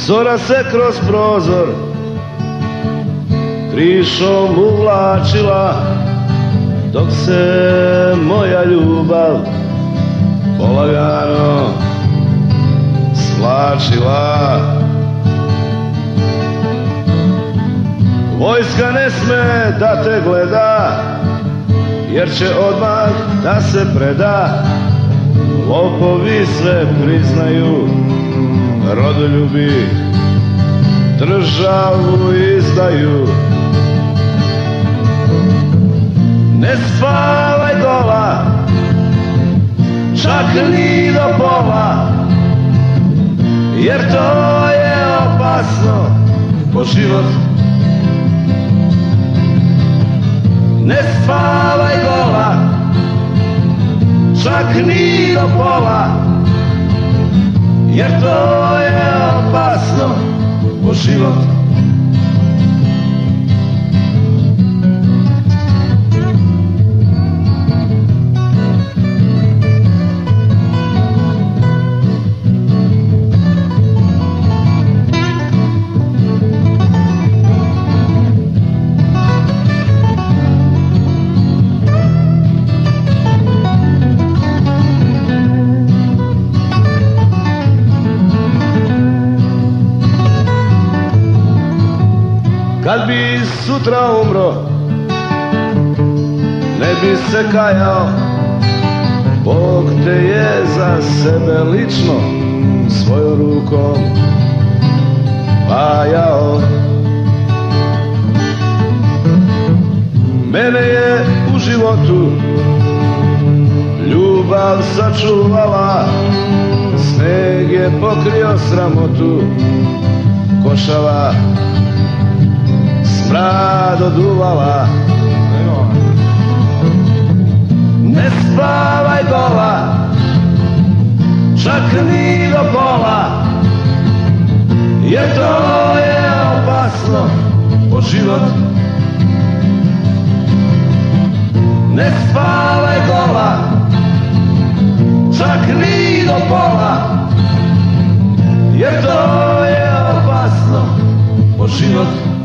Zora se kroz prozor krišom uvlačila, dok se moja ljubav polagano svlačila. Vojska ne sme da te gleda, jer će odmah da se preda. Lopovi sve priznaju, rodoljubi državu izdaju. Ne spavaj gola, čak ni do pola, jer to je opasno po život. Ne spavaj gola, čak ni do pola, jer to je opasno po život. Kad bi sutra umro, ne bi se kajao, Bog te je za sebe lično svojom rukom pajao. Mene je u životu ljubav sačuvala, sneg je pokrio sramotu, košava smrad oduvala. Ne spavaj gola, čak ni do pola, jer to je opasno po život. Ne spavaj gola, čak ni do pola, jer to je opasno po život.